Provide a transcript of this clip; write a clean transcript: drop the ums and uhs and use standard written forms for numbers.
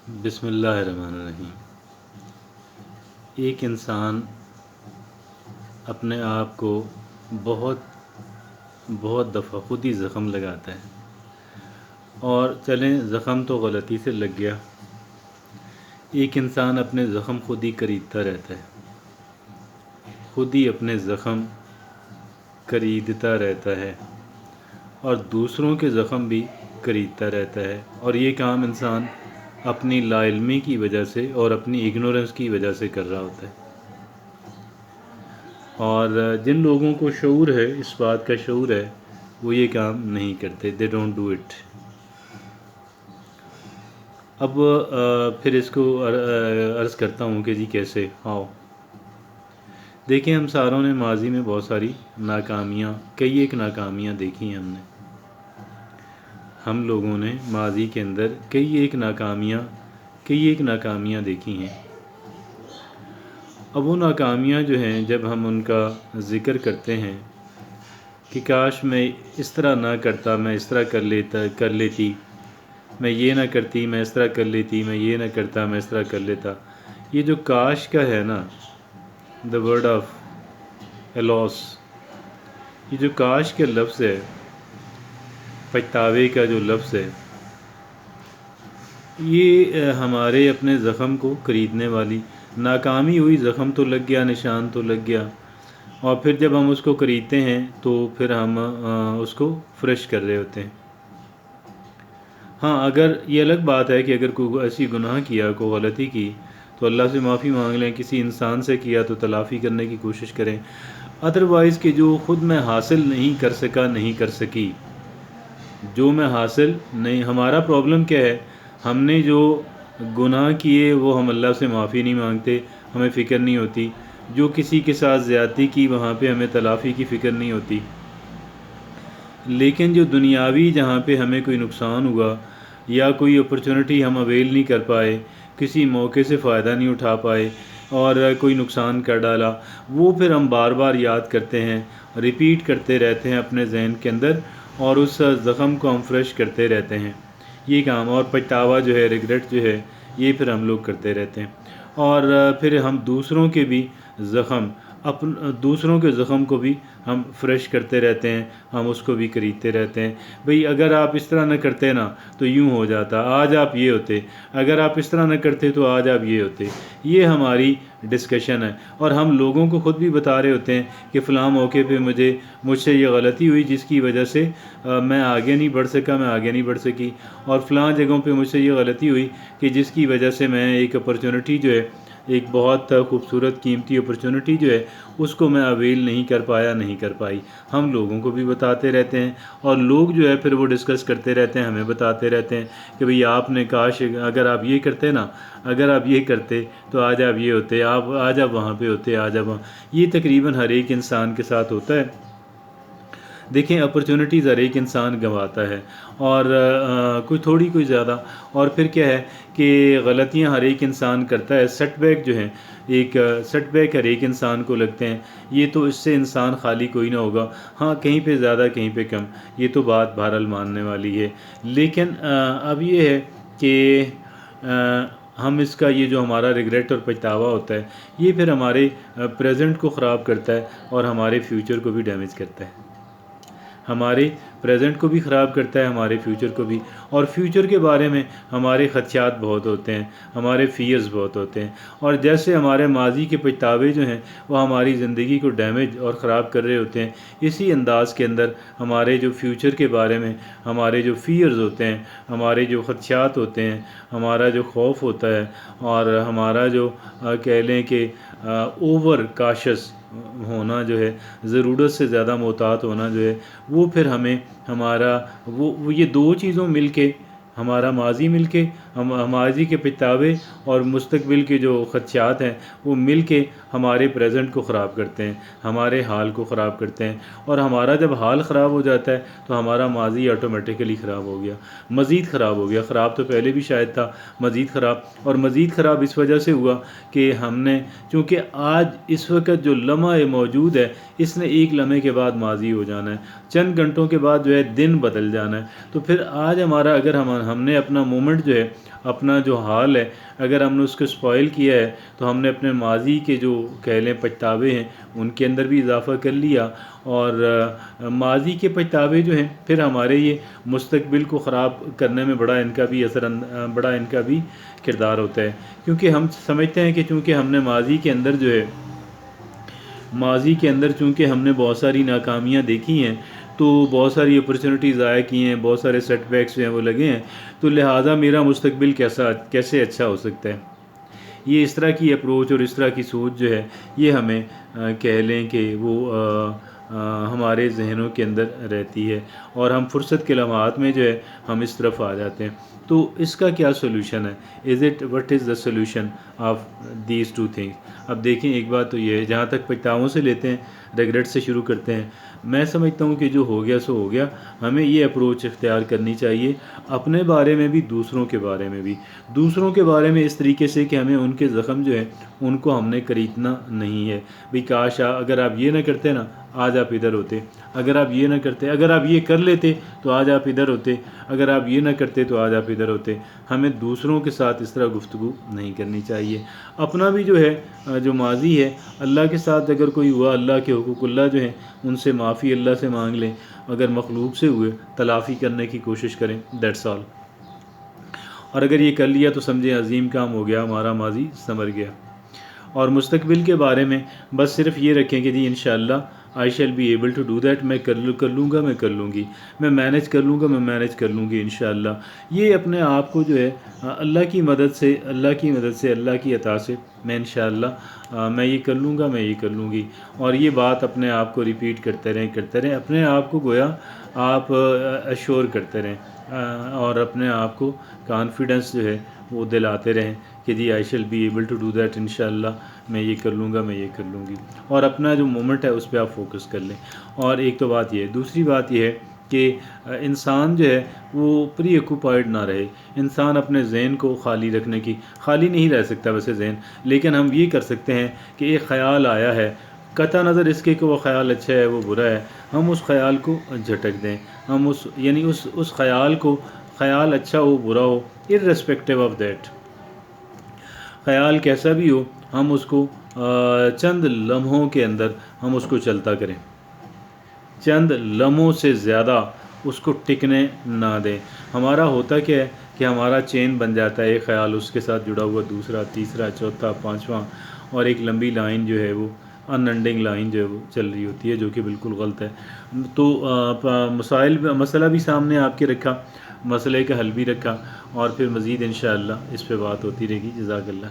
بسم اللہ الرحمن الرحیم۔ ایک انسان اپنے آپ کو بہت بہت دفعہ خود ہی زخم لگاتا ہے، اور چلیں زخم تو غلطی سے لگ گیا۔ ایک انسان اپنے زخم خود ہی خریدتا رہتا ہے، خود ہی اپنے زخم خریدتا رہتا ہے اور دوسروں کے زخم بھی خریدتا رہتا ہے، اور یہ کام انسان اپنی لا علمی کی وجہ سے اور اپنی اگنورنس کی وجہ سے کر رہا ہوتا ہے۔ اور جن لوگوں کو شعور ہے، اس بات کا شعور ہے، وہ یہ کام نہیں کرتے، دے ڈونٹ ڈو اٹ۔ اب پھر اس کو عرض کرتا ہوں کہ جی کیسے آؤ۔ دیکھیں، ہم ساروں نے ماضی میں بہت ساری ناکامیاں، کئی ایک ناکامیاں دیکھی ہیں۔ ہم لوگوں نے ماضی کے اندر کئی ایک ناکامیاں دیکھی ہیں۔ اب وہ ناکامیاں جو ہیں، جب ہم ان کا ذکر کرتے ہیں کہ کاش میں اس طرح نہ کرتا، میں اس طرح کر لیتی، میں یہ نہ کرتی، میں اس طرح کر لیتی، میں یہ نہ کرتا، میں اس طرح کر لیتا، یہ جو کاش کا ہے نا، دا ورڈ آف الاس، یہ جو کاش کے لفظ ہے، پچھتاوے کا جو لفظ ہے، یہ ہمارے اپنے زخم کو خریدنے والی ناکامی ہوئی۔ زخم تو لگ گیا، نشان تو لگ گیا، اور پھر جب ہم اس کو خریدتے ہیں تو پھر ہم اس کو فریش کر رہے ہوتے ہیں۔ ہاں، اگر یہ الگ بات ہے کہ اگر کوئی ایسی گناہ کیا، کوئی غلطی کی، تو اللہ سے معافی مانگ لیں، کسی انسان سے کیا تو تلافی کرنے کی کوشش کریں۔ ادروائز کہ جو خود میں حاصل نہیں کر سکا، نہیں کر سکی، جو میں حاصل نہیں، ہمارا پرابلم کیا ہے، ہم نے جو گناہ کیے وہ ہم اللہ سے معافی نہیں مانگتے، ہمیں فکر نہیں ہوتی۔ جو کسی کے ساتھ زیادتی کی، وہاں پہ ہمیں تلافی کی فکر نہیں ہوتی۔ لیکن جو دنیاوی، جہاں پہ ہمیں کوئی نقصان ہوا یا کوئی اپرچونٹی ہم اویل نہیں کر پائے، کسی موقع سے فائدہ نہیں اٹھا پائے اور کوئی نقصان کر ڈالا، وہ پھر ہم بار بار یاد کرتے ہیں، ریپیٹ کرتے رہتے ہیں اپنے ذہن کے اندر، اور اس زخم کو ہم فریش کرتے رہتے ہیں۔ یہ کام، اور پچھتاوا جو ہے، ریگریٹ جو ہے، یہ پھر ہم لوگ کرتے رہتے ہیں، اور پھر ہم دوسروں کے بھی زخم، دوسروں کے زخم کو بھی ہم فریش کرتے رہتے ہیں، ہم اس کو بھی خریدتے رہتے ہیں۔ بھئی اگر آپ اس طرح نہ کرتے نا تو یوں ہو جاتا، آج آپ یہ ہوتے، اگر آپ اس طرح نہ کرتے تو آج آپ یہ ہوتے۔ یہ ہماری ڈسکشن ہے، اور ہم لوگوں کو خود بھی بتا رہے ہوتے ہیں کہ فلاں موقع پہ مجھ سے یہ غلطی ہوئی جس کی وجہ سے میں آگے نہیں بڑھ سکا، میں آگے نہیں بڑھ سکی، اور فلاں جگہوں پہ مجھ سے یہ غلطی ہوئی کہ جس کی وجہ سے میں ایک اپرچونٹی جو ہے، ایک بہت خوبصورت قیمتی اپرچونٹی جو ہے، اس کو میں اویل نہیں کر پایا، نہیں کر پائی۔ ہم لوگوں کو بھی بتاتے رہتے ہیں، اور لوگ جو ہے پھر وہ ڈسکس کرتے رہتے ہیں، ہمیں بتاتے رہتے ہیں کہ بھئی آپ نے کاش، اگر آپ یہ کرتے نا، اگر آپ یہ کرتے تو آج آپ یہ ہوتے، آج آپ وہاں پہ ہوتے، آج آپ وہاں۔ یہ تقریباً ہر ایک انسان کے ساتھ ہوتا ہے۔ دیکھیں، اپرچونٹیز ہر ایک انسان گنواتا ہے، اور کوئی تھوڑی کوئی زیادہ، اور پھر کیا ہے کہ غلطیاں ہر ایک انسان کرتا ہے۔ سیٹ بیک جو ہیں، ایک سیٹ بیک ہر ایک انسان کو لگتے ہیں، یہ تو اس سے انسان خالی کوئی نہ ہوگا۔ ہاں، کہیں پہ زیادہ، کہیں پہ کم، یہ تو بات بہرحال ماننے والی ہے۔ لیکن اب یہ ہے کہ ہم اس کا، یہ جو ہمارا ریگریٹ اور پچھتاوا ہوتا ہے، یہ پھر ہمارے پریزنٹ کو خراب کرتا ہے اور ہمارے فیوچر کو بھی ڈیمیج کرتا ہے، ہمارے پریزنٹ کو بھی خراب کرتا ہے، ہمارے فیوچر کو بھی۔ اور فیوچر کے بارے میں ہمارے خدشات بہت ہوتے ہیں، ہمارے فیئرز بہت ہوتے ہیں، اور جیسے ہمارے ماضی کے پچھتاوے جو ہیں وہ ہماری زندگی کو ڈیمیج اور خراب کر رہے ہوتے ہیں، اسی انداز کے اندر ہمارے جو فیوچر کے بارے میں ہمارے جو فیئرز ہوتے ہیں، ہمارے جو خدشات ہوتے ہیں، ہمارا جو خوف ہوتا ہے، اور ہمارا جو کہہ لیں کہ اوور کاشس ہونا جو ہے، ضرورت سے زیادہ محتاط ہونا جو ہے، وہ پھر ہمیں ہمارا وہ یہ دو چیزوں مل کے، ہمارا ماضی مل کے، ماضی کے پچھتاوے اور مستقبل کے جو خدشات ہیں، وہ مل کے ہمارے پریزنٹ کو خراب کرتے ہیں، ہمارے حال کو خراب کرتے ہیں، اور ہمارا جب حال خراب ہو جاتا ہے تو ہمارا ماضی آٹومیٹیکلی خراب ہو گیا، مزید خراب ہو گیا۔ خراب تو پہلے بھی شاید تھا، مزید خراب، اور مزید خراب اس وجہ سے ہوا کہ ہم نے، چونکہ آج اس وقت جو لمحہ موجود ہے، اس نے ایک لمحے کے بعد ماضی ہو جانا ہے، چند گھنٹوں کے بعد جو ہے دن بدل جانا ہے، تو پھر آج ہمارا، اگر ہم نے اپنا مومنٹ جو ہے، اپنا جو حال ہے، اگر ہم نے اس کو اسپوائل کیا ہے تو ہم نے اپنے ماضی کے جو کہہ لیں پچھتاوے ہیں ان کے اندر بھی اضافہ کر لیا، اور ماضی کے پچھتاوے جو ہیں پھر ہمارے یہ مستقبل کو خراب کرنے میں بڑا ان کا بھی کردار ہوتا ہے، کیونکہ ہم سمجھتے ہیں کہ چونکہ ہم نے ماضی کے اندر چونکہ ہم نے بہت ساری ناکامیاں دیکھی ہیں، تو بہت ساری اپرچونٹیز ضائع کی ہیں، بہت سارے سیٹ بیکس جو ہیں وہ لگے ہیں، تو لہٰذا میرا مستقبل کیسے اچھا ہو سکتا ہے۔ یہ اس طرح کی اپروچ اور اس طرح کی سوچ جو ہے یہ ہمیں کہہ لیں کہ وہ ہمارے ذہنوں کے اندر رہتی ہے، اور ہم فرصت کے لمحات میں جو ہے ہم اس طرف آ جاتے ہیں۔ تو اس کا کیا سولوشن ہے؟ What is the solution of these two things? اب دیکھیں، ایک بات تو یہ ہے، جہاں تک پچھتاووں سے لیتے ہیں، ریگریٹ سے شروع کرتے ہیں، میں سمجھتا ہوں کہ جو ہو گیا سو ہو گیا، ہمیں یہ اپروچ اختیار کرنی چاہیے اپنے بارے میں بھی، دوسروں کے بارے میں بھی، دوسروں کے بارے میں اس طریقے سے کہ ہمیں ان کے زخم جو ہے ان کو ہم نے کریدنا نہیں ہے۔ بھئی کاش اگر آپ یہ نہ کرتے نا، آج آپ ادھر ہوتے، اگر آپ یہ نہ کرتے، اگر آپ یہ کر لیتے تو آج آپ ادھر ہوتے، اگر آپ یہ نہ کرتے تو آج آپ ادھر ہوتے۔ ہمیں دوسروں کے ساتھ اس طرح گفتگو نہیں کرنی چاہیے۔ اپنا بھی جو ہے جو ماضی ہے، اللہ کے ساتھ اگر کوئی ہوا، اللہ کے حقوق اللہ جو ہیں ان سے معافی اللہ سے مانگ لیں، اگر مخلوق سے ہوئے تلافی کرنے کی کوشش کریں، دیٹس آل۔ اور اگر یہ کر لیا تو سمجھیں عظیم کام ہو گیا، ہمارا ماضی سنور گیا۔ اور مستقبل کے بارے میں بس صرف یہ رکھیں کہ جی انشاءاللہ I shall be able to do that, میں کر لوں گا، میں کر لوں گی، میں مینیج کر لوں گا، میں مینیج کر لوں گی انشاءاللہ۔ یہ اپنے آپ کو جو ہے اللہ کی مدد سے، اللہ کی عطا سے میں انشاءاللہ میں یہ کر لوں گا، میں یہ کر لوں گی، اور یہ بات اپنے آپ کو ریپیٹ کرتے رہیں، اپنے آپ کو گویا آپ ایشور کرتے رہیں، اور اپنے آپ کو کانفیڈنس جو ہے وہ دلاتے رہیں کہ جی I shall be able to do that, انشاءاللہ میں یہ کر لوں گا، میں یہ کر لوں گی، اور اپنا جو مومنٹ ہے اس پہ آپ فوکس کر لیں۔ اور ایک تو بات یہ ہے، دوسری بات یہ ہے کہ انسان جو ہے وہ پری آکوپائڈ نہ رہے، انسان اپنے ذہن کو خالی رکھنے کی، خالی نہیں رہ سکتا ویسے ذہن، لیکن ہم یہ کر سکتے ہیں کہ ایک خیال آیا ہے، قطع نظر اس کے کہ وہ خیال اچھا ہے وہ برا ہے، ہم اس خیال کو جھٹک دیں، ہم اس خیال کو، خیال اچھا ہو برا ہو، irrespective آف دیٹ، خیال کیسا بھی ہو، ہم اس کو چند لمحوں کے اندر ہم اس کو چلتا کریں، چند لمحوں سے زیادہ اس کو ٹکنے نہ دیں۔ ہمارا ہوتا کیا ہے کہ ہمارا چین بن جاتا ہے، ایک خیال اس کے ساتھ جڑا ہوا، دوسرا، تیسرا، چوتھا، پانچواں، اور ایک لمبی لائن جو ہے وہ ان اینڈنگ لائن جو ہے وہ چل رہی ہوتی ہے، جو کہ بالکل غلط ہے۔ تو مسئلہ بھی سامنے آپ کے رکھا، مسئلے کا حل بھی رکھا، اور پھر مزید انشاءاللہ اس پہ بات ہوتی رہے گی۔ جزاک اللہ۔